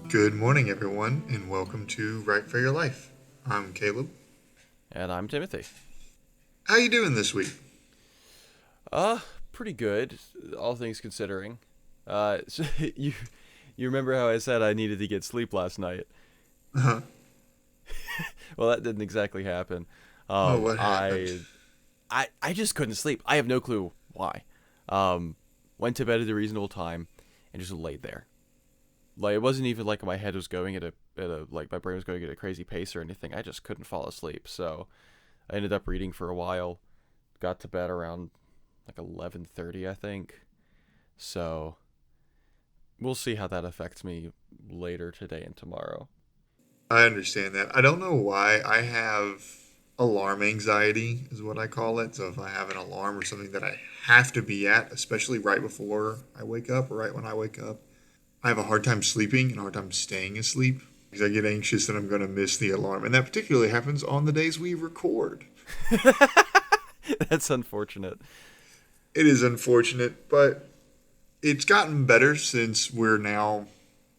Good morning, everyone, and welcome to Write for Your Life. I'm Caleb. And I'm Timothy. How you doing this week? Uh, Pretty good, all things considering. So you remember how I said I needed to get sleep last night? Uh-huh. Well, that didn't exactly happen. Oh, Um, what happened? I I just couldn't sleep. I have no clue why. Um, Went to bed at a reasonable time and just laid there. Like it wasn't even like my head was going at a like my brain was going at a crazy pace or anything. I just couldn't fall asleep. So I ended up reading for a while. Got to bed around like 11:30, I think. So we'll see how that affects me later today and tomorrow. I understand that. I don't know why. I have alarm anxiety, is what I call it. So if I have an alarm or something that I have to be at, especially right before I wake up or right when I wake up, I have a hard time sleeping and a hard time staying asleep because I get anxious that I'm going to miss the alarm. And that particularly happens on the days we record. That's unfortunate. It is unfortunate, but it's gotten better since we're now,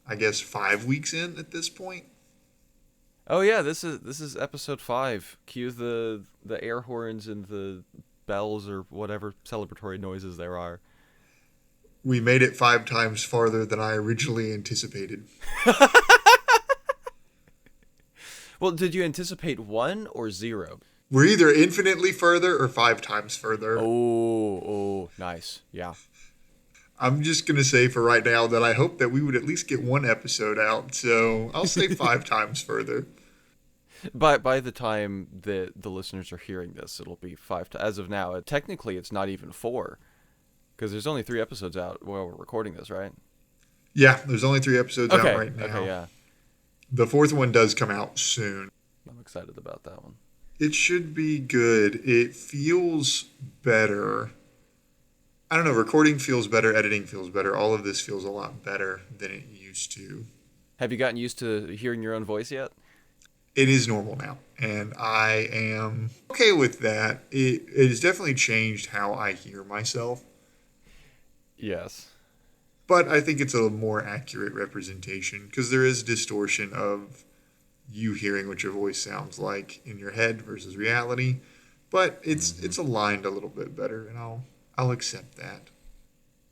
I guess, 5 weeks in at this point. Oh yeah, this is episode 5. Cue the air horns and the bells or whatever celebratory noises there are. We made it 5 times farther than I originally anticipated. Well, did you anticipate 1 or 0? We're either infinitely further or 5 times further. Oh, nice. Yeah. I'm just going to say for right now that I hope that we would at least get one episode out. So I'll say 5 times further. By the time that the listeners are hearing this, it'll be 5 as of now. Technically it's not even 4 because there's only 3 episodes out while we're recording this, right? Yeah, there's only 3 episodes out Okay. right Okay, now. yeah. The fourth one does come out soon. I'm excited about that one. It should be good. It feels better. I don't know, recording feels better, editing feels better. All of this feels a lot better than it used to. Have you gotten used to hearing your own voice yet? It is normal now, and I am okay with that. It has definitely changed how I hear myself, Yes. but I think it's a more accurate representation because there is distortion of you hearing what your voice sounds like in your head versus reality. But it's aligned a little bit better, and I'll accept that.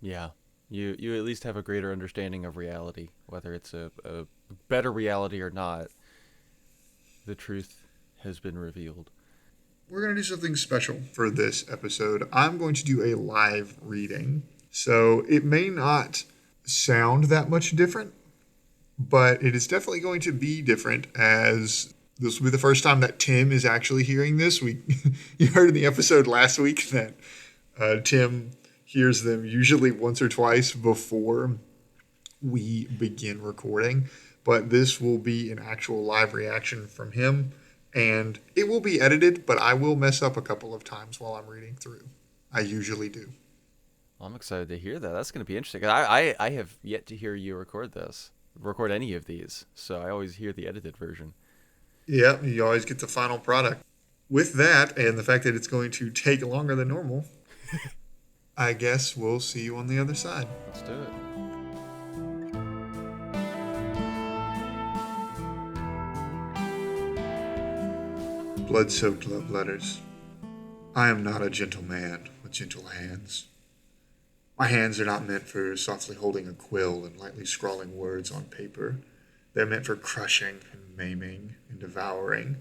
Yeah. You at least have a greater understanding of reality, whether it's a better reality or not. The truth has been revealed. We're going to do something special for this episode. I'm going to do a live reading. So it may not sound that much different, but it is definitely going to be different as this will be the first time that Tim is actually hearing this. You heard in the episode last week that Tim hears them usually once or twice before we begin recording, but this will be an actual live reaction from him, and it will be edited, but I will mess up a couple of times while I'm reading through. I usually do. I'm excited to hear that. That's going to be interesting. I have yet to hear you record any of these, so I always hear the edited version. Yep, you always get the final product. With that, and the fact that it's going to take longer than normal, I guess we'll see you on the other side. Let's do it. Blood-soaked love letters. I am not a gentle man with gentle hands. My hands are not meant for softly holding a quill and lightly scrawling words on paper. They're meant for crushing and maiming and devouring.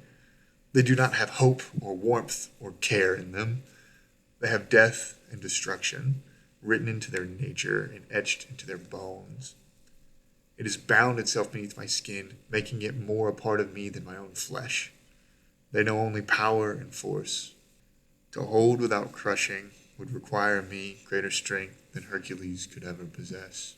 They do not have hope or warmth or care in them. They have death and destruction written into their nature and etched into their bones. It has bound itself beneath my skin, making it more a part of me than my own flesh. They know only power and force. To hold without crushing would require me greater strength than Hercules could ever possess.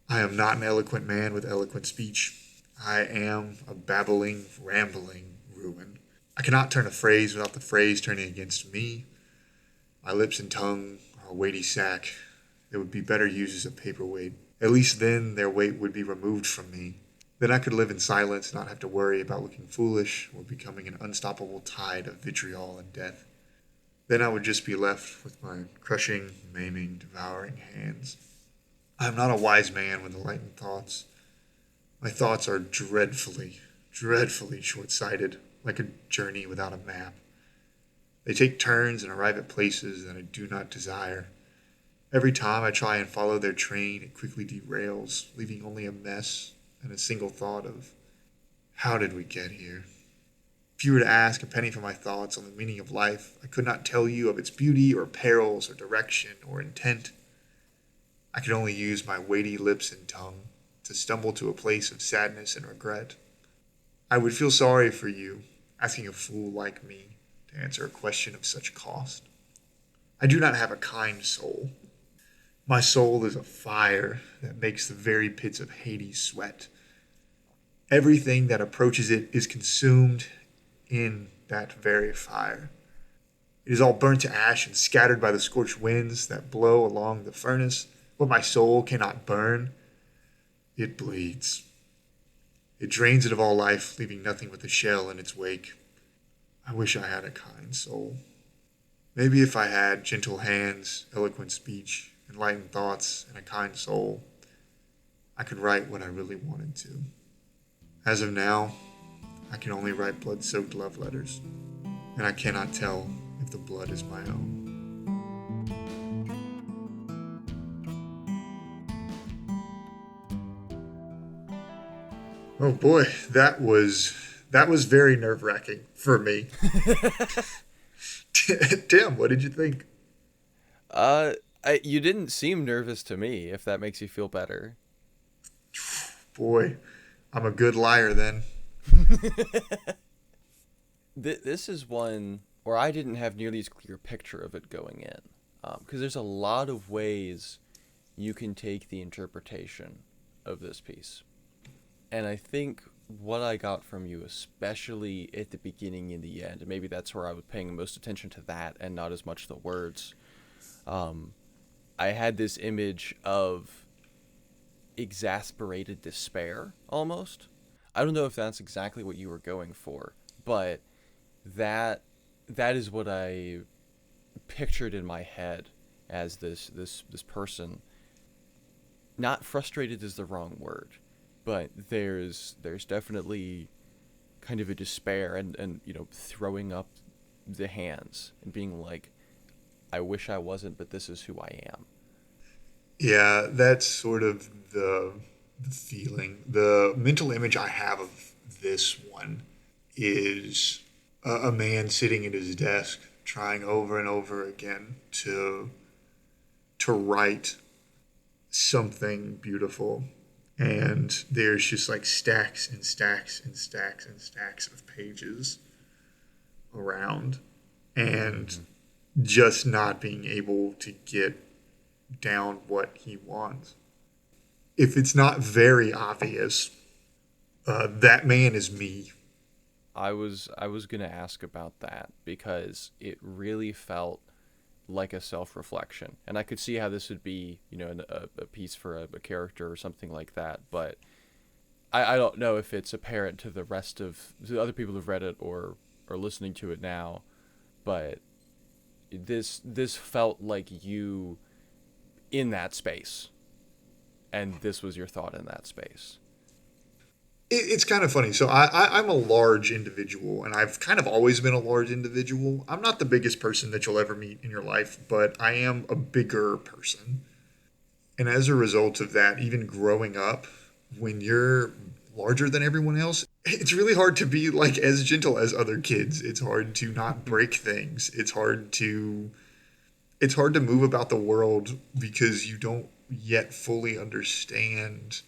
I am not an eloquent man with eloquent speech. I am a babbling, rambling ruin. I cannot turn a phrase without the phrase turning against me. My lips and tongue are a weighty sack. They would be better used as a paperweight. At least then their weight would be removed from me. Then I could live in silence and not have to worry about looking foolish or becoming an unstoppable tide of vitriol and death. Then I would just be left with my crushing, maiming, devouring hands. I am not a wise man with enlightened thoughts. My thoughts are dreadfully, dreadfully short sighted, like a journey without a map. They take turns and arrive at places that I do not desire. Every time I try and follow their train, it quickly derails, leaving only a mess and a single thought of, how did we get here? If you were to ask a penny for my thoughts on the meaning of life, I could not tell you of its beauty or perils or direction or intent. I could only use my weighty lips and tongue to stumble to a place of sadness and regret. I would feel sorry for you, asking a fool like me to answer a question of such cost. I do not have a kind soul. My soul is a fire that makes the very pits of Hades sweat. Everything that approaches it is consumed in that very fire. It is all burnt to ash and scattered by the scorched winds that blow along the furnace. What my soul cannot burn, it bleeds. It drains it of all life, leaving nothing but the shell in its wake. I wish I had a kind soul. Maybe if I had gentle hands, eloquent speech, enlightened thoughts, and a kind soul, I could write what I really wanted to. As of now, I can only write blood-soaked love letters, and I cannot tell if the blood is my own. Oh boy, that was very nerve-wracking for me. Tim, what did you think? Uh, you didn't seem nervous to me, if that makes you feel better. Boy, I'm a good liar then. This is one where I didn't have nearly as clear picture of it going in, because there's a lot of ways you can take the interpretation of this piece. And I think what I got from you, especially at the beginning and the end, and maybe that's where I was paying most attention to that and not as much the words. Um, I had this image of exasperated despair, almost. I don't know if that's exactly what you were going for, but that that is what I pictured in my head as this person. Not frustrated is the wrong word, but there's definitely kind of a despair and throwing up the hands and being like, I wish I wasn't, but this is who I am. Yeah, that's sort of the feeling. The mental image I have of this one is a man sitting at his desk trying over and over again to write something beautiful. And there's just like stacks and stacks and stacks and stacks of pages around. And just not being able to get down what he wants. If it's not very obvious, that man is me. I was gonna ask about that because it really felt like a self-reflection, and I could see how this would be, a piece for a character or something like that. But I don't know if it's apparent to the rest of the other people who've read it or are listening to it now. But this felt like you in that space, and this was your thought in that space. It's kind of funny. So I'm a large individual, and I've kind of always been a large individual. I'm not the biggest person that you'll ever meet in your life, but I am a bigger person. And as a result of that, even growing up, when you're larger than everyone else, it's really hard to be like as gentle as other kids. It's hard to not break things. It's hard to move about the world because you don't yet fully understand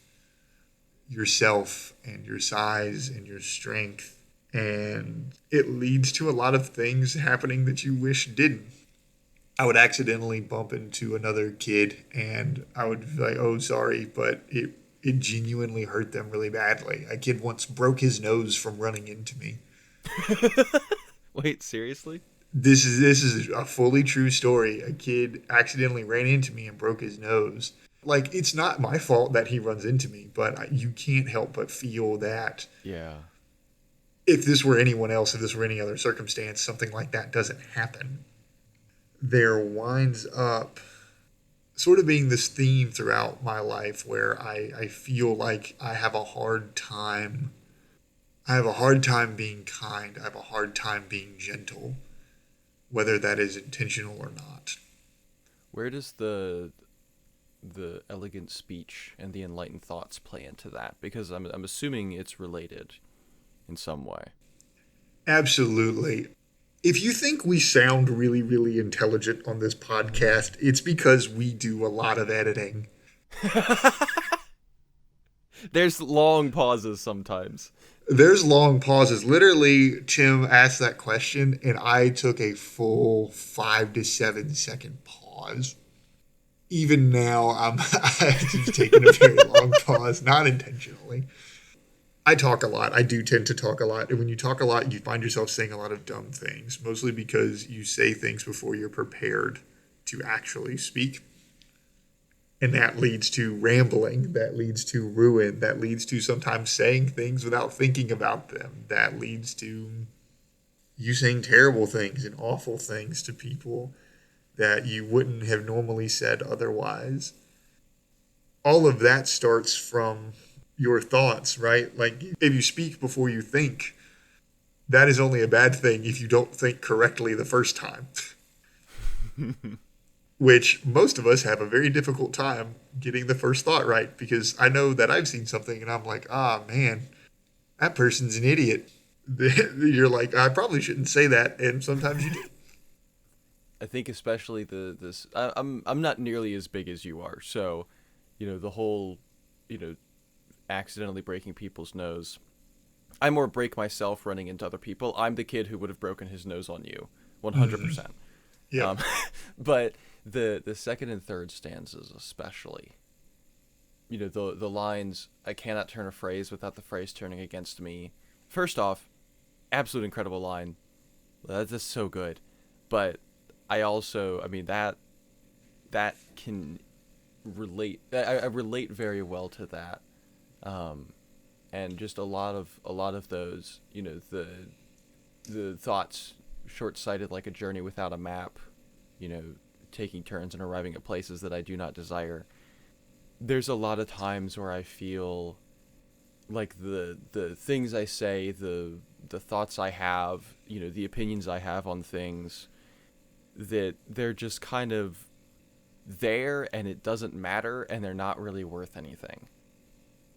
yourself and your size and your strength. And it leads to a lot of things happening that you wish didn't. I would accidentally bump into another kid and I would be like, oh, sorry, but it genuinely hurt them really badly. A kid once broke his nose from running into me. Wait, seriously? This is a fully true story. A kid accidentally ran into me and broke his nose. Like, it's not my fault that he runs into me, but you can't help but feel that Yeah. if this were anyone else, if this were any other circumstance, something like that doesn't happen. There winds up sort of being this theme throughout my life where I feel like I have a hard time. I have a hard time being kind. I have a hard time being gentle, whether that is intentional or not. Where does the elegant speech and the enlightened thoughts play into that? Because I'm assuming it's related in some way. Absolutely. If you think we sound really, really intelligent on this podcast, it's because we do a lot of editing. There's long pauses sometimes. There's long pauses. Literally, Tim asked that question, and I took a full 5 to 7 second pause. Even now, I've just taken a very long pause, not intentionally. I talk a lot. I do tend to talk a lot. And when you talk a lot, you find yourself saying a lot of dumb things, mostly because you say things before you're prepared to actually speak. And that leads to rambling. That leads to ruin. That leads to sometimes saying things without thinking about them. That leads to you saying terrible things and awful things to people that you wouldn't have normally said otherwise. All of that starts from your thoughts, right? Like if you speak before you think, that is only a bad thing if you don't think correctly the first time, which most of us have a very difficult time getting the first thought right because I know that I've seen something and I'm like, ah, man, that person's an idiot. You're like, I probably shouldn't say that. And sometimes you do. I think especially I'm not nearly as big as you are, so the whole you know accidentally breaking people's nose. I more break myself running into other people. I'm the kid who would have broken his nose on you, 100%. Yeah. Um, but the second and third stanzas especially, the lines, I cannot turn a phrase without the phrase turning against me. First off, absolute incredible line. That's just so good. But I mean that can relate. I relate very well to that. And just a lot of those, the thoughts short-sighted like a journey without a map, you know, taking turns and arriving at places that I do not desire. There's a lot of times where I feel like the things I say, the thoughts I have, the opinions I have on things, that they're just kind of there and it doesn't matter and they're not really worth anything.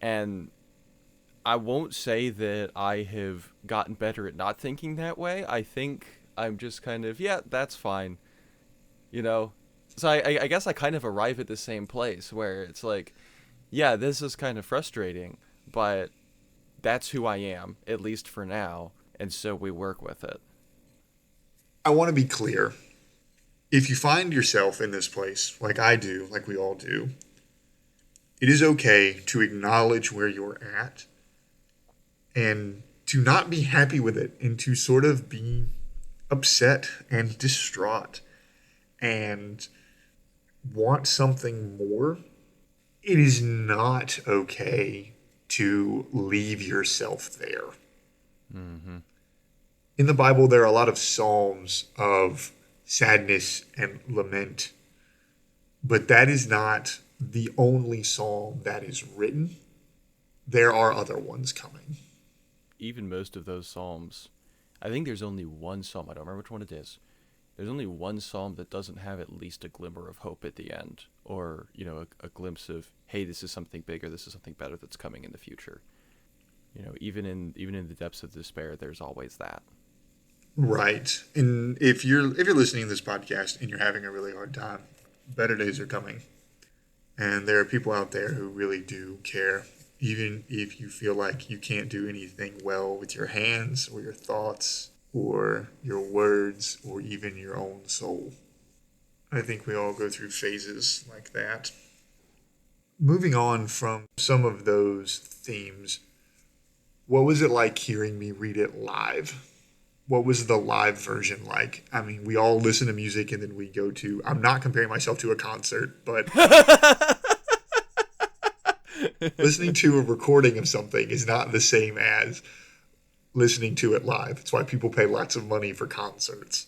And I won't say that I have gotten better at not thinking that way. I think I'm just kind of, yeah, that's fine, you know? So I guess I kind of arrive at the same place where it's like, yeah, this is kind of frustrating, but that's who I am, at least for now, and so we work with it. I want to be clear. If you find yourself in this place, like I do, like we all do, it is okay to acknowledge where you're at and to not be happy with it and to sort of be upset and distraught and want something more. It is not okay to leave yourself there. Mm-hmm. In the Bible, there are a lot of psalms of sadness and lament, but that is not the only psalm that is written. There are other ones coming. Even most of those psalms, I think there's only one psalm, I don't remember which one it is. There's only one psalm that doesn't have at least a glimmer of hope at the end, or a glimpse of, hey, this is something bigger, this is something better that's coming in the future. Even in the depths of despair, there's always that. Right. And if you're listening to this podcast and you're having a really hard time, better days are coming. And there are people out there who really do care, even if you feel like you can't do anything well with your hands or your thoughts or your words or even your own soul. I think we all go through phases like that. Moving on from some of those themes, what was it like hearing me read it live? What was the live version like? I mean, we all listen to music and then we go to, I'm not comparing myself to a concert, but listening to a recording of something is not the same as listening to it live. It's why people pay lots of money for concerts.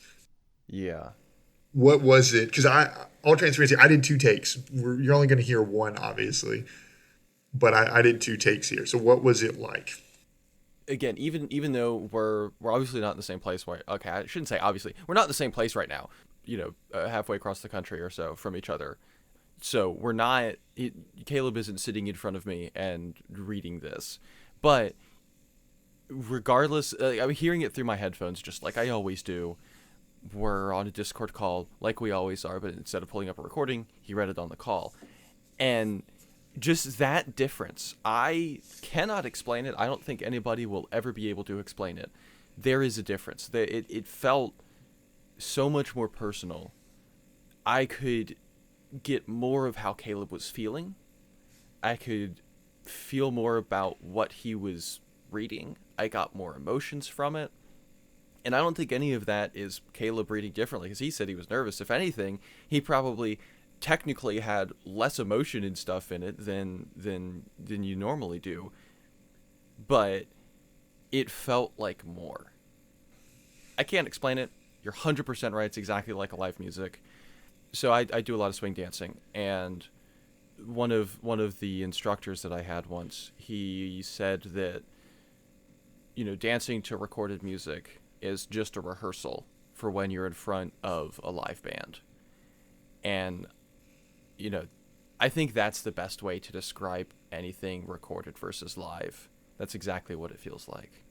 Yeah. What was it? Because all transparency, I did two takes. You're only going to hear one, obviously, but I did two takes here. So what was it like? Again, even though we're obviously not in the same place. Okay, I shouldn't say obviously. We're not in the same place right now. Halfway across the country or so from each other. So we're not. Caleb isn't sitting in front of me and reading this, but regardless, I'm hearing it through my headphones, just like I always do. We're on a Discord call, like we always are, but instead of pulling up a recording, he read it on the call, and just that difference, I cannot explain it. I don't think anybody will ever be able to explain it. There is a difference. It felt so much more personal. I could get more of how Caleb was feeling. I could feel more about what he was reading. I got more emotions from it. And I don't think any of that is Caleb reading differently, because he said he was nervous. If anything, he probably technically had less emotion and stuff in it than you normally do. But it felt like more. I can't explain it. You're 100% right. It's exactly like a live music. So I do a lot of swing dancing, and one of the instructors that I had once, he said that dancing to recorded music is just a rehearsal for when you're in front of a live band. And I think that's the best way to describe anything recorded versus live. That's exactly what it feels like.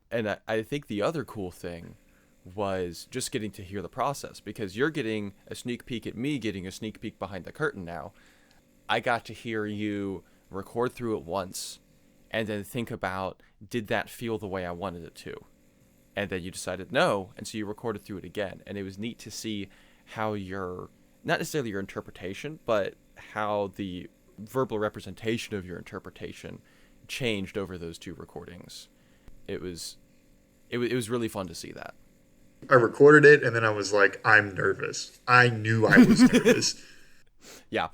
And I think the other cool thing was just getting to hear the process, because you're getting a sneak peek at me getting a sneak peek behind the curtain now. I got to hear you record through it once and then think about, did that feel the way I wanted it to? And then you decided no, and so you recorded through it again. And it was neat to see how not necessarily your interpretation, but how the verbal representation of your interpretation changed over those two recordings. It was really fun to see that. I recorded it, and then I was like, I'm nervous. I knew I was nervous. Yeah.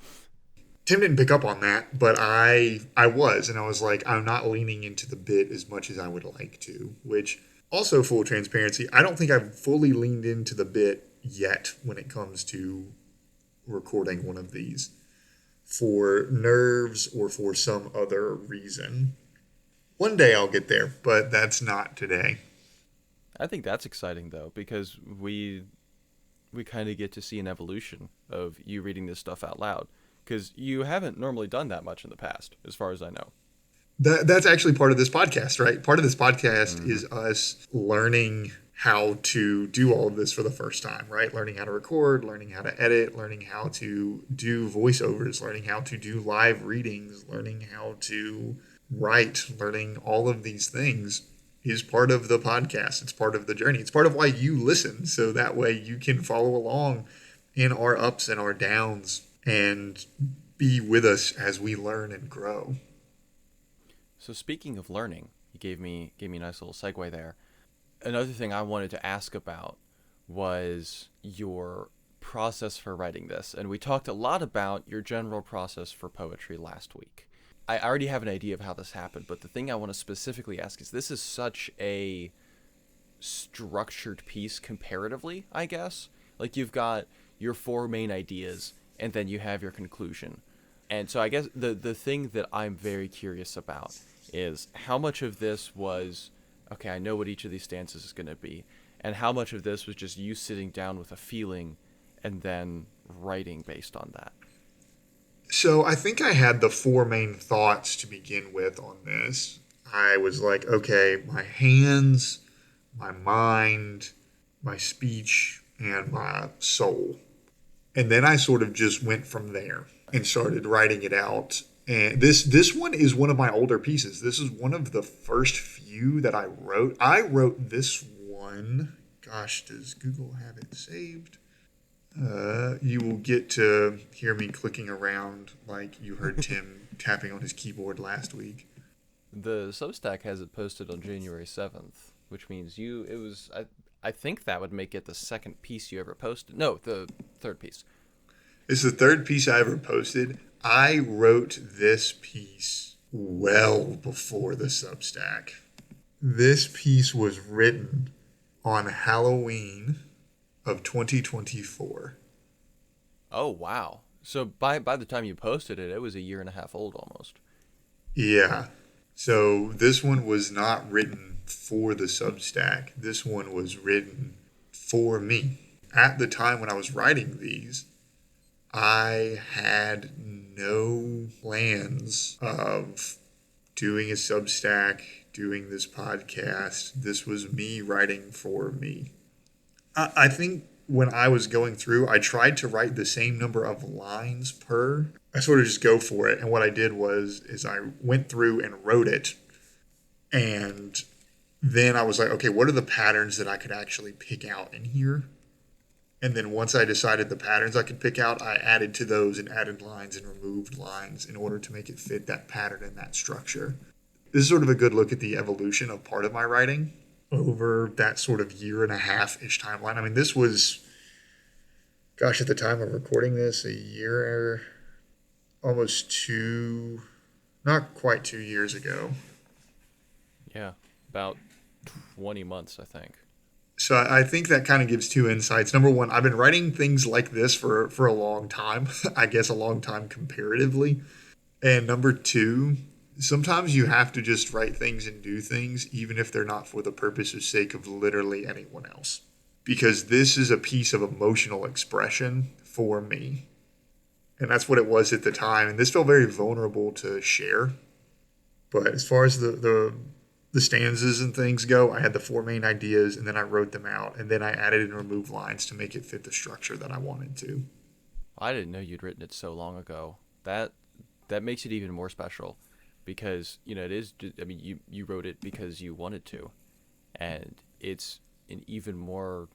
Tim didn't pick up on that, but I was, and I was like, I'm not leaning into the bit as much as I would like to, which also, full transparency, I don't think I've fully leaned into the bit yet when it comes to recording one of these for nerves or for some other reason. One day I'll get there, but that's not today. I think that's exciting though, because we kind of get to see an evolution of you reading this stuff out loud, because you haven't normally done that much in the past, as far as I know. That's actually part of this podcast, right? Part of this podcast Mm-hmm. is us learning how to do all of this for the first time, right? Learning how to record, learning how to edit, learning how to do voiceovers, learning how to do live readings, learning how to write, learning all of these things is part of the podcast. It's part of the journey. It's part of why you listen. So that way you can follow along in our ups and our downs and be with us as we learn and grow. So speaking of learning, you gave me a nice little segue there. Another thing I wanted to ask about was your process for writing this. And we talked a lot about your general process for poetry last week. I already have an idea of how this happened, but the thing I want to specifically ask is, this is such a structured piece comparatively, I guess. Like, you've got your four main ideas, and then you have your conclusion. And so I guess the thing that I'm very curious about is how much of this was, okay, I know what each of these stanzas is going to be, and how much of this was just you sitting down with a feeling and then writing based on that. So I think I had the four main thoughts to begin with on this. I was like, okay, my hands, my mind, my speech, and my soul. And then I sort of just went from there and started writing it out. And this one is one of my older pieces. This is one of the first few that I wrote. I wrote this one. Gosh, does Google have it saved? You will get to hear me clicking around like you heard Tim tapping on his keyboard last week. The Substack has it posted on January 7th, which means I think that would make it the second piece you ever posted. No, the third piece. It's the third piece I ever posted. I wrote this piece well before the Substack. This piece was written on Halloween of 2024. Oh wow. So by the time you posted it, it was a year and a half old almost. Yeah. So this one was not written for the Substack. This one was written for me. At the time when I was writing these, I had no plans of doing a Substack, doing this podcast. This was me writing for me. I think when I was going through, I tried to write the same number of lines per. I sort of just go for it. And what I did was is I went through and wrote it, and then I was like, okay, what are the patterns that I could actually pick out in here? And then once I decided the patterns I could pick out, I added to those and added lines and removed lines in order to make it fit that pattern and that structure. This is sort of a good look at the evolution of part of my writing over that sort of year and a half ish timeline. I mean, this was, gosh, at the time of recording this, a year, almost two, not quite 2 years ago. Yeah, about 20 months, I think. So I think that kind of gives two insights. Number one, I've been writing things like this for a long time, I guess a long time comparatively. And number two, sometimes you have to just write things and do things, even if they're not for the purpose or sake of literally anyone else. Because this is a piece of emotional expression for me. And that's what it was at the time. And this felt very vulnerable to share. But as far as the stanzas and things go, I had the four main ideas and then I wrote them out. And then I added and removed lines to make it fit the structure that I wanted to. I didn't know you'd written it so long ago. That makes it even more special because, it is, I mean, you wrote it because you wanted to. And it's an even more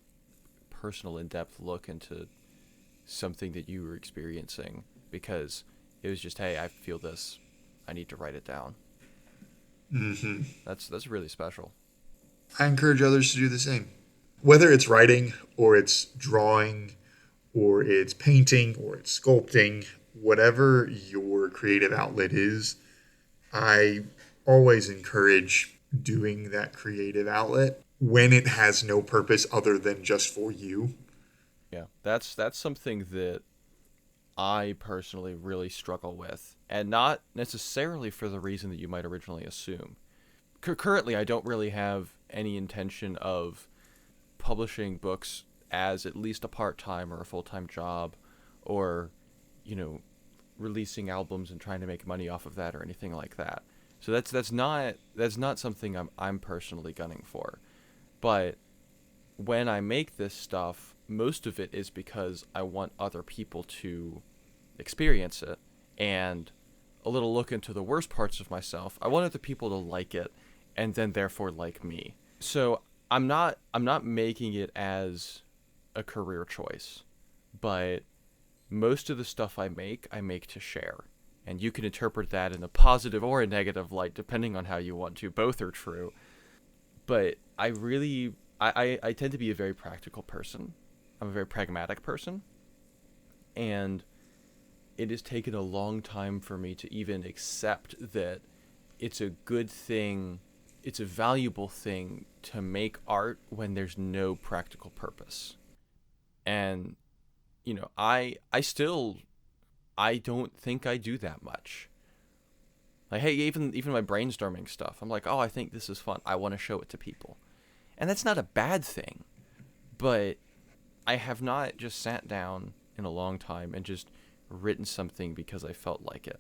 personal, in-depth look into something that you were experiencing because it was just, hey, I feel this. I need to write it down. Mm-hmm. That's really special. I encourage others to do the same. Whether it's writing or it's drawing or it's painting or it's sculpting, whatever your creative outlet is, I always encourage doing that creative outlet when it has no purpose other than just for you. Yeah, that's something that I personally really struggle with, and not necessarily for the reason that you might originally assume. Currently, I don't really have any intention of publishing books as at least a part-time or a full-time job, or, you know, releasing albums and trying to make money off of that or anything like that. So that's not something I'm personally gunning for. But when I make this stuff, most of it is because I want other people to experience it, and a little look into the worst parts of myself. I want other people to like it, and then therefore like me. So I'm not making it as a career choice, but most of the stuff I make to share. And you can interpret that in a positive or a negative light, depending on how you want to. Both are true. But I tend to be a very practical person. I'm a very pragmatic person. And it has taken a long time for me to even accept that it's a good thing, it's a valuable thing to make art when there's no practical purpose. And, I don't think I do that much. Like, hey, even my brainstorming stuff, I'm like, oh, I think this is fun. I want to show it to people. And that's not a bad thing. But I have not just sat down in a long time and just written something because I felt like it.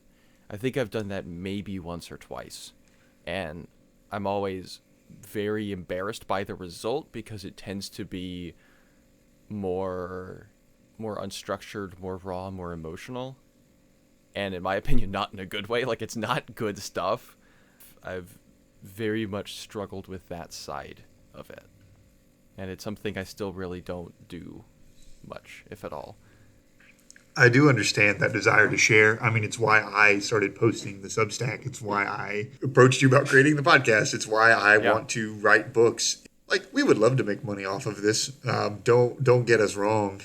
I think I've done that maybe once or twice. And I'm always very embarrassed by the result because it tends to be more unstructured, more raw, more emotional. And in my opinion, not in a good way. Like, it's not good stuff. I've very much struggled with that side of it. And it's something I still really don't do much, if at all. I do understand that desire to share. I mean, it's why I started posting the Substack. It's why I approached you about creating the podcast. It's why I Yeah. want to write books. Like, we would love to make money off of this. Don't get us wrong,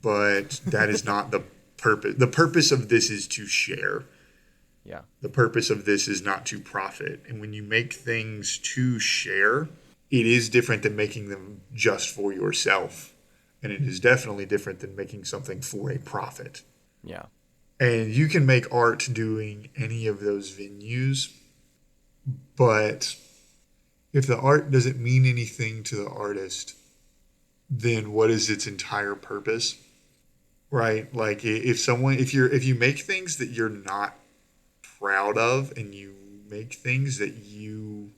but that is not the purpose. The purpose of this is to share. Yeah. The purpose of this is not to profit. And when you make things to share, it is different than making them just for yourself. and it is definitely different than making something for a profit. Yeah. And you can make art doing any of those venues, but if the art doesn't mean anything to the artist, then what is its entire purpose? Right? Like if you make things that you're not proud of, and you make things that you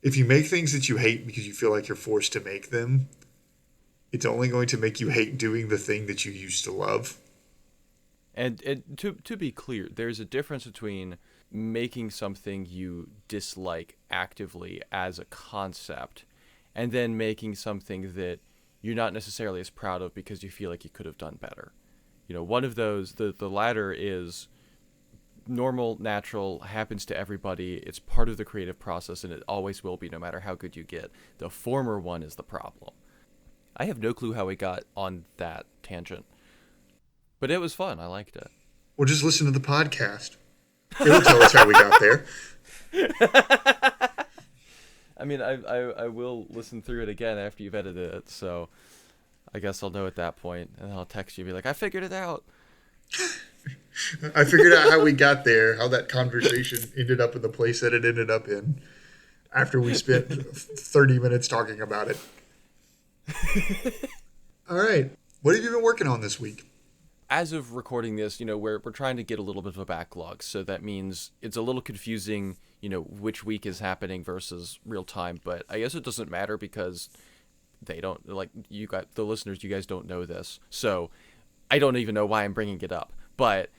if you make things that you hate because you feel like you're forced to make them, it's only going to make you hate doing the thing that you used to love. And to be clear, there's a difference between making something you dislike actively as a concept and then making something that you're not necessarily as proud of because you feel like you could have done better. One of those, the latter is normal, natural, happens to everybody. It's part of the creative process, and it always will be, no matter how good you get. The former one is the problem. I have no clue how we got on that tangent, but it was fun. I liked it. Well, just listen to the podcast. It'll tell us how we got there. I mean, I will listen through it again after you've edited it, so I guess I'll know at that point, and I'll text you and be like, I figured it out. I figured out how we got there, how that conversation ended up in the place that it ended up in after we spent 30 minutes talking about it. All right. What have you been working on this week? As of recording this, we're trying to get a little bit of a backlog, so that means it's a little confusing, which week is happening versus real time, but I guess it doesn't matter because they don't, like, you got the listeners, you guys don't know this, so I don't even know why I'm bringing it up, but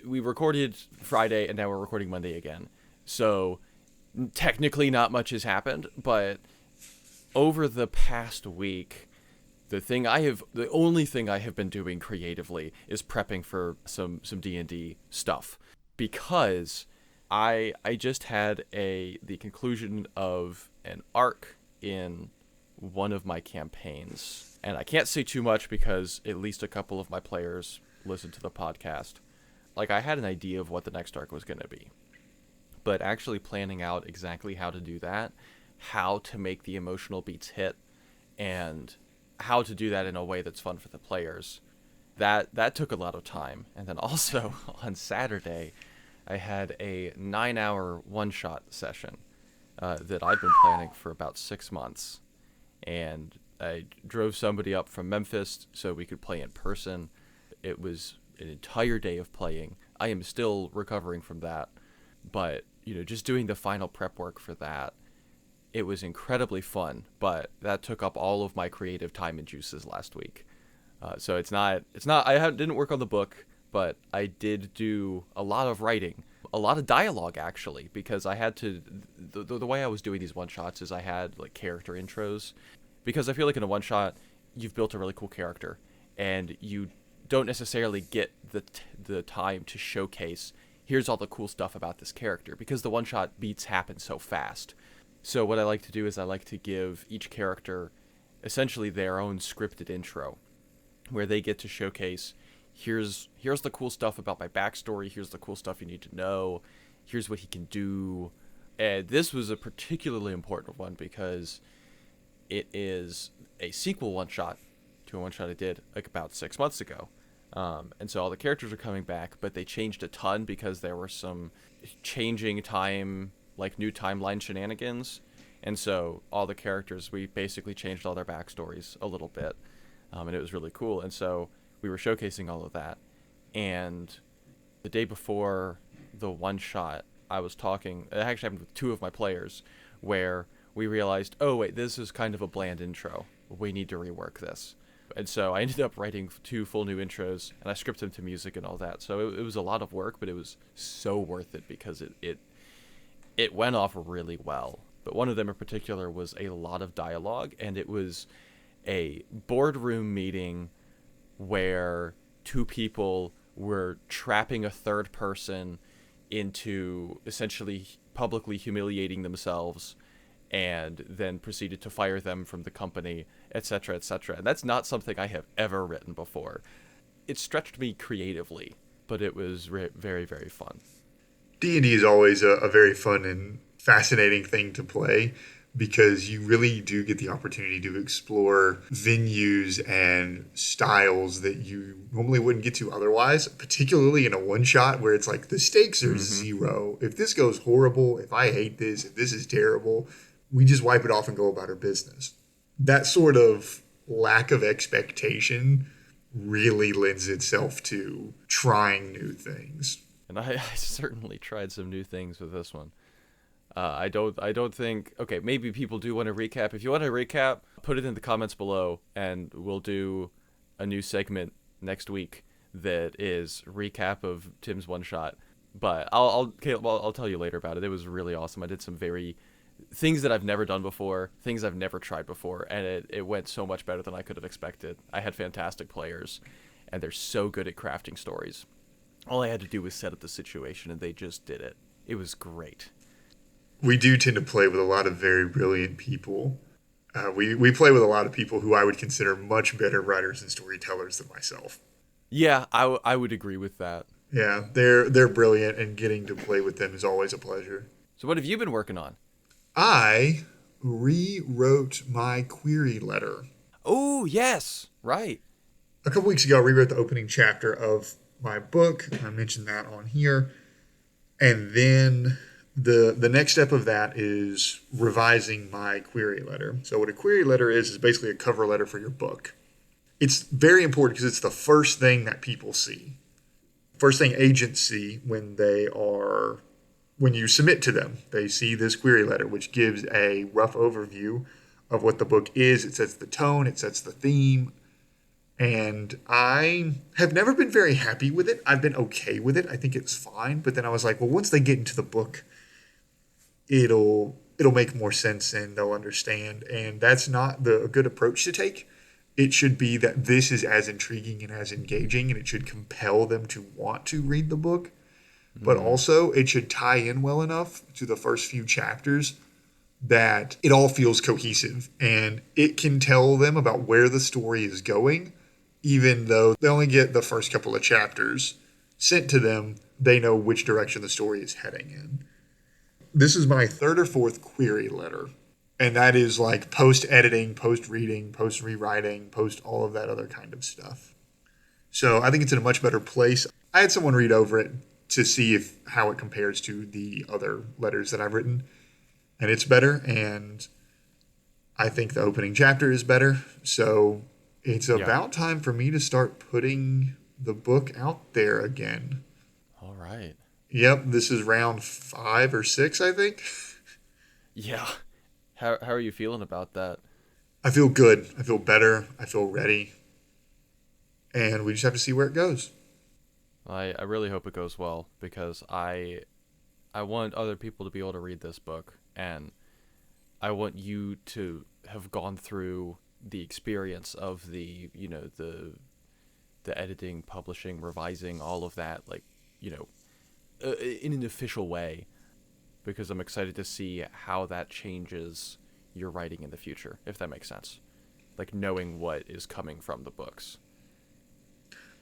we recorded Friday and now we're recording Monday again, so technically not much has happened, but over the past week, the only thing I have been doing creatively is prepping for some D&D stuff, because I just had the conclusion of an arc in one of my campaigns, and I can't say too much because at least a couple of my players listen to the podcast. Like, I had an idea of what the next arc was going to be, but actually planning out exactly how to do that, how to make the emotional beats hit, and how to do that in a way that's fun for the players, that took a lot of time. And then also on Saturday, I had a 9-hour one-shot session that I've been planning for about 6 months, and I drove somebody up from Memphis so we could play in person. It was an entire day of playing. I am still recovering from that, but just doing the final prep work for that, it was incredibly fun, but that took up all of my creative time and juices last week. So it's not. Didn't work on the book, but I did do a lot of writing, a lot of dialogue actually, because I had to. The way I was doing these one shots is I had like character intros, because I feel like in a one shot you've built a really cool character, and you don't necessarily get the time to showcase here's all the cool stuff about this character, because the one shot beats happen so fast. So what I like to do is I like to give each character essentially their own scripted intro, where they get to showcase, here's the cool stuff about my backstory, here's the cool stuff you need to know, here's what he can do. And this was a particularly important one because it is a sequel one-shot to a one-shot I did like about 6 months ago. And so all the characters are coming back, but they changed a ton because there were some changing time, like new timeline shenanigans, and so all the characters, we basically changed all their backstories a little bit, and it was really cool. And so we were showcasing all of that, and the day before the one shot, I was talking, it actually happened with 2 of my players, where we realized, oh wait, this is kind of a bland intro, we need to rework this. And so I ended up writing 2 full new intros, and I scripted them to music and all that, so it was a lot of work, but it was so worth it because it went off really well. But one of them in particular was a lot of dialogue, and it was a boardroom meeting where 2 people were trapping a third person into essentially publicly humiliating themselves, and then proceeded to fire them from the company, etc., etc. And that's not something I have ever written before. It stretched me creatively, but it was very, very fun. D&D is always a very fun and fascinating thing to play. because you really do get the opportunity to explore venues and styles that you normally wouldn't get to otherwise, particularly in a one shot where it's like the stakes are Mm-hmm. zero. If this goes horrible, if I hate this, if this is terrible, we just wipe it off and go about our business. That sort of lack of expectation really lends itself to trying new things. And I certainly tried some new things with this one. I don't think. Okay, maybe people do want to recap. If you want to recap, put it in the comments below, and we'll do a new segment next week that is recap of Tim's one shot. But I'll tell you later about it. It was really awesome. I did some very things that I've never done before, things I've never tried before, and it went so much better than I could have expected. I had fantastic players, and they're so good at crafting stories. All I had to do was set up the situation, and they just did it. It was great. We do tend to play with a lot of very brilliant people. We play with a lot of people who I would consider much better writers and storytellers than myself. Yeah, I would agree with that. Yeah, they're brilliant, and getting to play with them is always a pleasure. So what have you been working on? I rewrote my query letter. Oh, yes. Right. A couple weeks ago, I rewrote the opening chapter of my book. I mentioned that on here. And then the next step of that is revising my query letter. So what a query letter is basically a cover letter for your book. It's very important because it's the first thing that people see. First thing agents see when you submit to them. They see this query letter, which gives a rough overview of what the book is. It sets the tone, it sets the theme. And I have never been very happy with it. I've been okay with it. I think it's fine. But then I was like, well, once they get into the book, it'll make more sense and they'll understand. And that's not a good approach to take. It should be that this is as intriguing and as engaging, and it should compel them to want to read the book. But also, it should tie in well enough to the first few chapters that it all feels cohesive and it can tell them about where the story is going. Even though they only get the first couple of chapters sent to them, they know which direction the story is heading in. This is my third or fourth query letter. And that is like post-editing, post-reading, post-rewriting, post all of that other kind of stuff. So I think it's in a much better place. I had someone read over it to see how it compares to the other letters that I've written. And it's better. And I think the opening chapter is better. So it's about time for me to start putting the book out there again. All right. Yep, this is round 5 or 6, I think. Yeah. How are you feeling about that? I feel good. I feel better. I feel ready. And we just have to see where it goes. I really hope it goes well because I want other people to be able to read this book, and I want you to have gone through the experience of the editing, publishing, revising, all of that, like, in an official way, because I'm excited to see how that changes your writing in the future, if that makes sense. Like knowing what is coming from the books.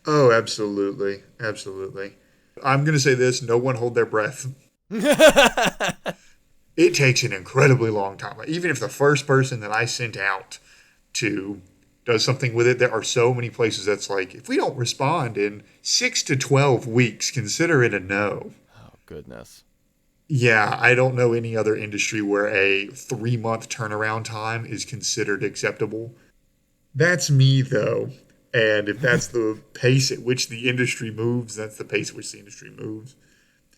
Oh, absolutely. Absolutely. I'm going to say this, no one hold their breath. It takes an incredibly long time. Like, even if the first person that I sent out to does something with it, there are so many places that's like, if we don't respond in 6 to 12 weeks, consider it a no. Oh, goodness. Yeah, I don't know any other industry where a 3-month turnaround time is considered acceptable. That's me, though. And if that's the pace at which the industry moves, that's the pace at which the industry moves.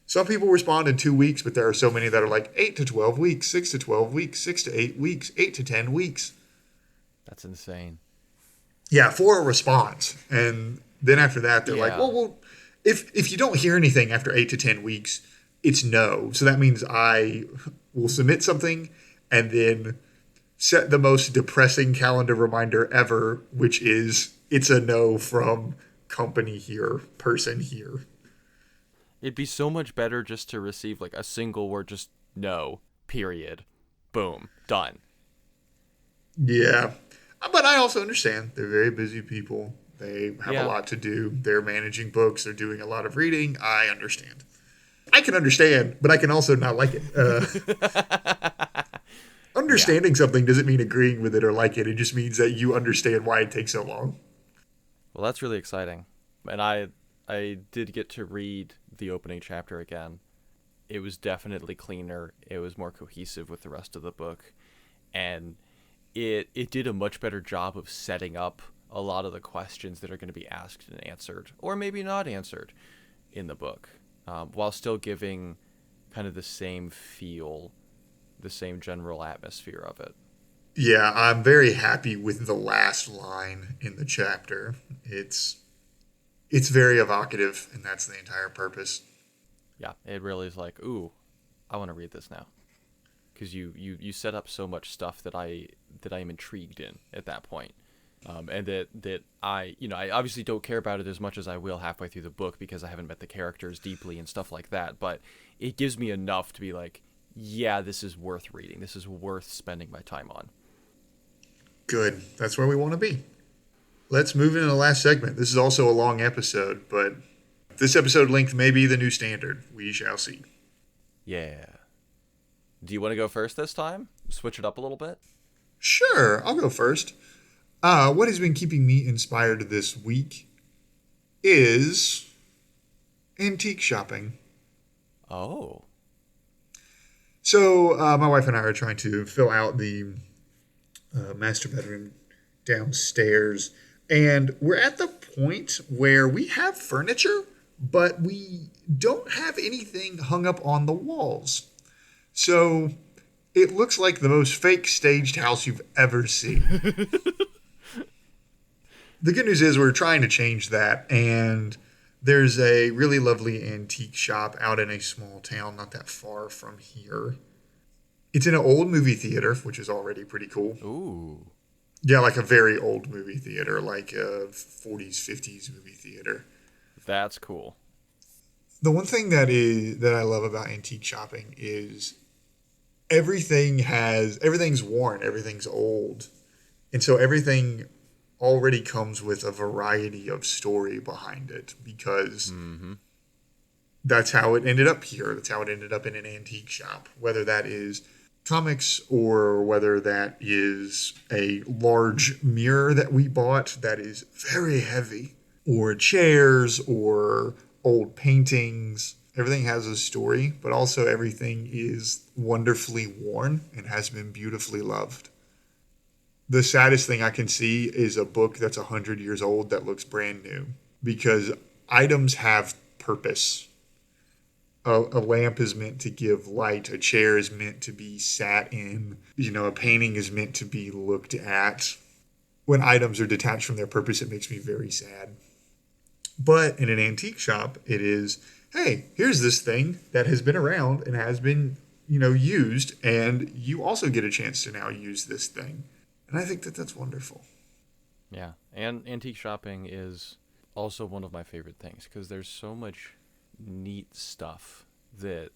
Some people respond in 2 weeks, but there are so many that are like 8 to 12 weeks, 6 to 12 weeks, 6 to 8 weeks, 8 to 10 weeks. That's insane. Yeah, for a response. And then after that, they're like, well, if you don't hear anything after 8 to 10 weeks, it's no. So that means I will submit something and then set the most depressing calendar reminder ever, which is it's a no from company here, person here. It'd be so much better just to receive like a single word, just no, period, boom, done. Yeah. But I also understand they're very busy people. They have a lot to do. They're managing books. They're doing a lot of reading. I understand. I can understand, but I can also not like it. Yeah. Understanding something doesn't mean agreeing with it or like it. It just means that you understand why it takes so long. Well, that's really exciting. And I did get to read the opening chapter again. It was definitely cleaner. It was more cohesive with the rest of the book, and it did a much better job of setting up a lot of the questions that are going to be asked and answered, or maybe not answered, in the book, while still giving kind of the same feel, the same general atmosphere of it. Yeah, I'm very happy with the last line in the chapter. It's it's very evocative, and that's the entire purpose. Yeah, it really is like, ooh, I want to read this now, because you set up so much stuff that I am intrigued in at that point. And that I obviously don't care about it as much as I will halfway through the book because I haven't met the characters deeply and stuff like that. But it gives me enough to be like, yeah, this is worth reading. This is worth spending my time on. Good. That's where we want to be. Let's move into the last segment. This is also a long episode, but this episode length may be the new standard. We shall see. Yeah. Do you want to go first this time? Switch it up a little bit. Sure, I'll go first. What has been keeping me inspired this week is antique shopping. Oh. So, my wife and I are trying to fill out the master bedroom downstairs, and we're at the point where we have furniture, but we don't have anything hung up on the walls. So, it looks like the most fake staged house you've ever seen. The good news is we're trying to change that, and there's a really lovely antique shop out in a small town not that far from here. It's in an old movie theater, which is already pretty cool. Ooh. Yeah, like a very old movie theater, like a 40s, 50s movie theater. That's cool. The one thing that I love about antique shopping is everything's worn, everything's old. And so everything already comes with a variety of story behind it because Mm-hmm. that's how it ended up here. That's how it ended up in an antique shop, whether that is comics or whether that is a large mirror that we bought that is very heavy, or chairs or old paintings. Everything has a story, but also everything is wonderfully worn and has been beautifully loved. The saddest thing I can see is a book that's 100 years old that looks brand new because items have purpose. A lamp is meant to give light, a chair is meant to be sat in, a painting is meant to be looked at. When items are detached from their purpose, it makes me very sad. But in an antique shop, it is, hey, here's this thing that has been around and has been, used, and you also get a chance to now use this thing. And I think that that's wonderful. Yeah. And antique shopping is also one of my favorite things because there's so much neat stuff that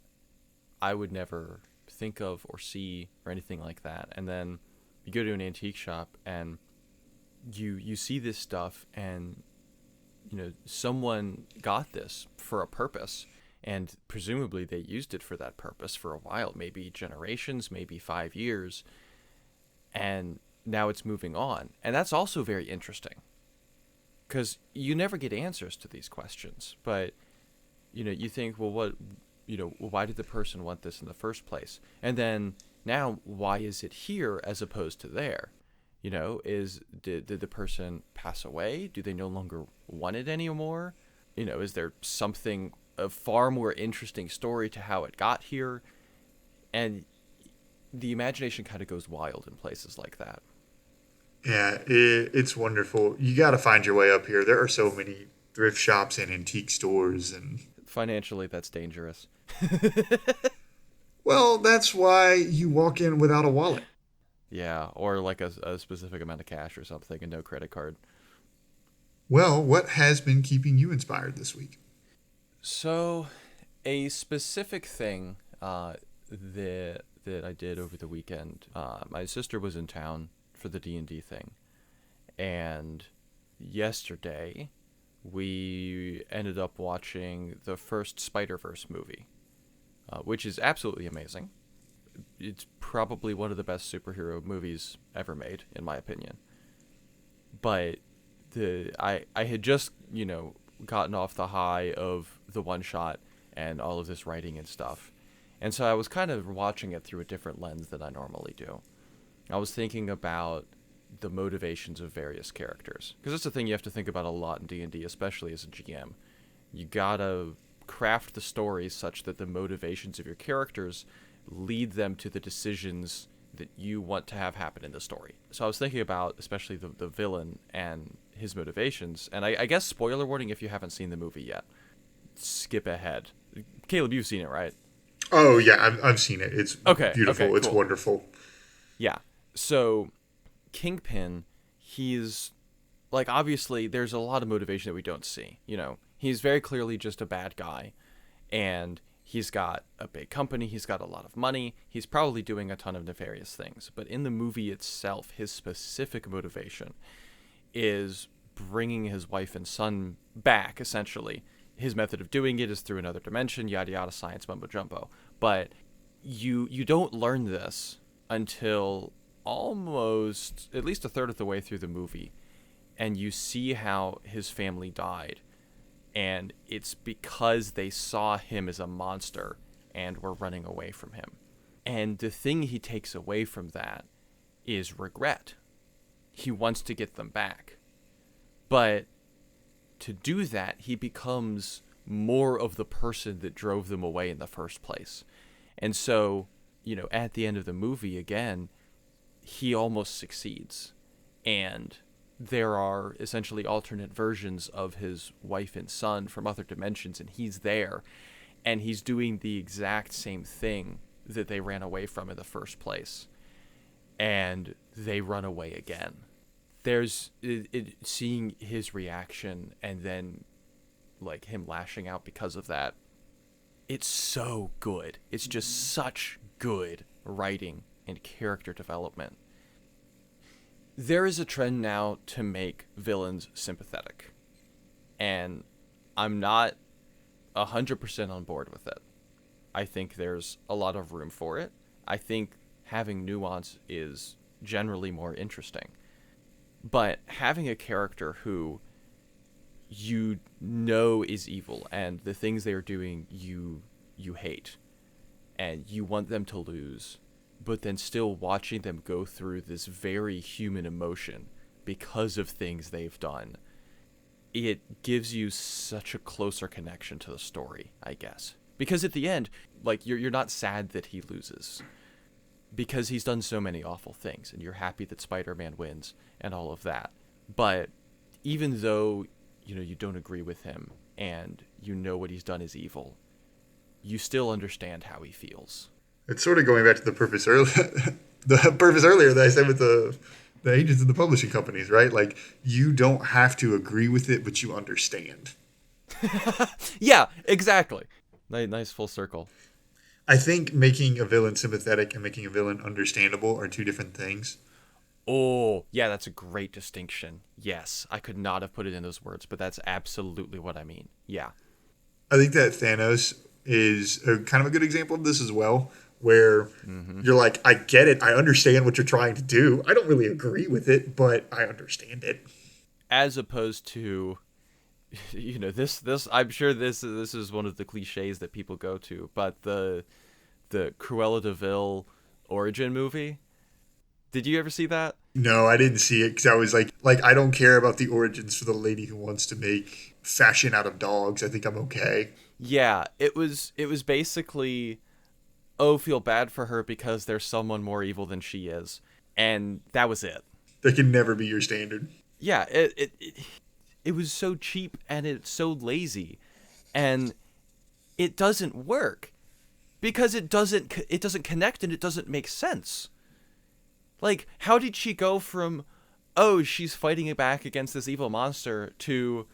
I would never think of or see or anything like that. And then you go to an antique shop and you see this stuff and someone got this for a purpose and presumably they used it for that purpose for a while, maybe generations, maybe 5 years, and now it's moving on. And that's also very interesting because you never get answers to these questions, but you think, well, why did the person want this in the first place? And then now, why is it here as opposed to there? Did the person pass away? Do they no longer want it anymore? Is there something, a far more interesting story to how it got here? And the imagination kind of goes wild in places like that. Yeah, it's wonderful. You got to find your way up here. There are so many thrift shops and antique stores, and Financially, that's dangerous. well, that's why you walk in without a wallet. Yeah, or like a specific amount of cash or something and no credit card. Well, what has been keeping you inspired this week? So, a specific thing that I did over the weekend. My sister was in town for the D&D thing, and yesterday we ended up watching the first Spider-Verse movie, which is absolutely amazing. it's probably one of the best superhero movies ever made, in my opinion. But I had just, gotten off the high of the one shot and all of this writing and stuff. And so I was kind of watching it through a different lens than I normally do. I was thinking about the motivations of various characters, because that's the thing you have to think about a lot in D&D, especially as a GM. You gotta craft the stories such that the motivations of your characters lead them to the decisions that you want to have happen in the story. So I was thinking about especially the villain and his motivations, and I guess spoiler warning if you haven't seen the movie yet. Skip ahead. Caleb, you've seen it, right? Oh yeah, I've seen it. It's Okay, beautiful. okay, It's cool. wonderful. Yeah. So Kingpin, he's like, obviously there's a lot of motivation that we don't see. He's very clearly just a bad guy, and he's got a big company, he's got a lot of money, he's probably doing a ton of nefarious things. But in the movie itself, his specific motivation is bringing his wife and son back, essentially. His method of doing it is through another dimension, yada yada, science mumbo jumbo. But you don't learn this until almost at least a third of the way through the movie, and you see how his family died, and it's because they saw him as a monster and were running away from him. And the thing he takes away from that is regret. He wants to get them back, but to do that he becomes more of the person that drove them away in the first place. And so, at the end of the movie, again, he almost succeeds. And there are essentially alternate versions of his wife and son from other dimensions, and he's there, and he's doing the exact same thing that they ran away from in the first place. And they run away again. There's seeing his reaction, and then like him lashing out because of that. It's so good. It's just such good writing and character development. There is a trend now to make villains sympathetic, and I'm not 100% on board with it. I think there's a lot of room for it. I think having nuance is generally more interesting. But having a character who is evil, and the things they are doing you hate, and you want them to lose, but then still watching them go through this very human emotion because of things they've done, it gives you such a closer connection to the story, I guess. Because at the end, like, you're not sad that he loses, because he's done so many awful things, and you're happy that Spider-Man wins and all of that. But even though you don't agree with him, and what he's done is evil, you still understand how he feels. It's sort of going back to the purpose earlier, the purpose earlier that I said with the agents and the publishing companies, right? Like, you don't have to agree with it, but you understand. Yeah, exactly. Nice full circle. I think making a villain sympathetic and making a villain understandable are two different things. Oh, yeah, that's a great distinction. Yes, I could not have put it in those words, but that's absolutely what I mean. Yeah. I think that Thanos is kind of a good example of this as well, where you're like, I get it. I understand what you're trying to do. I don't really agree with it, but I understand it. As opposed to, this I'm sure this is one of the cliches that people go to, but the Cruella de Vil origin movie. Did you ever see that? No, I didn't see it because I was like, I don't care about the origins for the lady who wants to make fashion out of dogs. I think I'm okay. Yeah, it was basically, oh, feel bad for her because there's someone more evil than she is, and that was it. That can never be your standard. Yeah, it was so cheap, and it's so lazy, and it doesn't work because it doesn't connect, and it doesn't make sense. Like, how did she go from, oh, she's fighting back against this evil monster, to,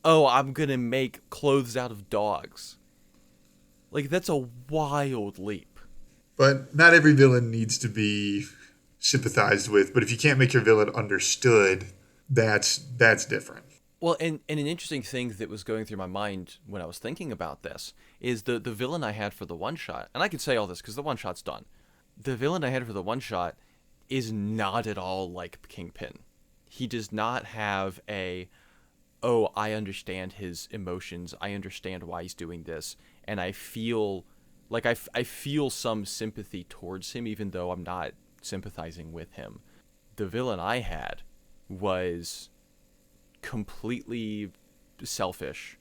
oh, I'm gonna make clothes out of dogs? Like, that's a wild leap. But not every villain needs to be sympathized with. But if you can't make your villain understood, that's different. Well, and an interesting thing that was going through my mind when I was thinking about this is the villain I had for the one-shot, and I can say all this because the one-shot's done, The villain I had for the one shot is not at all like Kingpin. He does not have oh, I understand his emotions. I understand why he's doing this. And I feel I feel some sympathy towards him, even though I'm not sympathizing with him. The villain I had was completely selfish,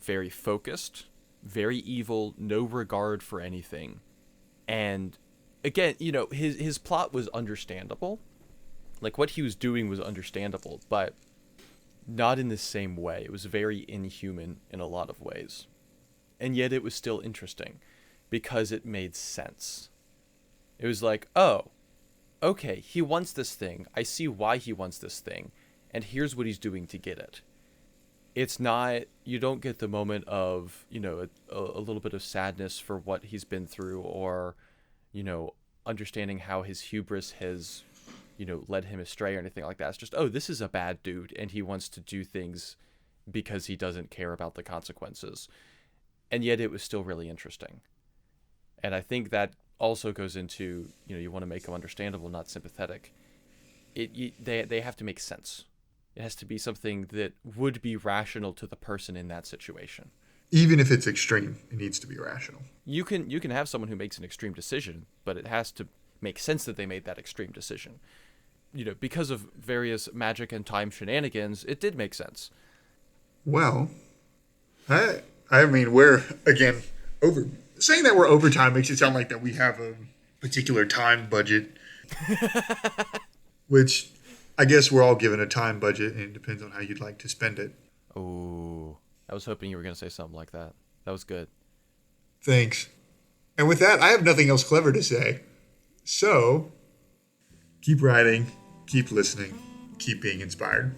very focused, very evil, no regard for anything. And again, his plot was understandable. Like what he was doing was understandable, but not in the same way. It was very inhuman in a lot of ways. And yet it was still interesting because it made sense. It was like, oh, okay, he wants this thing. I see why he wants this thing. And here's what he's doing to get it. It's not, you don't get the moment of, a little bit of sadness for what he's been through, or, understanding how his hubris has, led him astray or anything like that. It's just, oh, this is a bad dude and he wants to do things because he doesn't care about the consequences. And yet it was still really interesting. And I think that also goes into, you want to make them understandable, not sympathetic. They have to make sense. It has to be something that would be rational to the person in that situation. Even if it's extreme, it needs to be rational. You can have someone who makes an extreme decision, but it has to make sense that they made that extreme decision. Because of various magic and time shenanigans, it did make sense. Well, I mean, we're, again, over. Saying that we're overtime makes it sound like that we have a particular time budget, which I guess we're all given a time budget, and it depends on how you'd like to spend it. Oh, I was hoping you were going to say something like that. That was good. Thanks. And with that, I have nothing else clever to say. So, keep writing, keep listening, keep being inspired.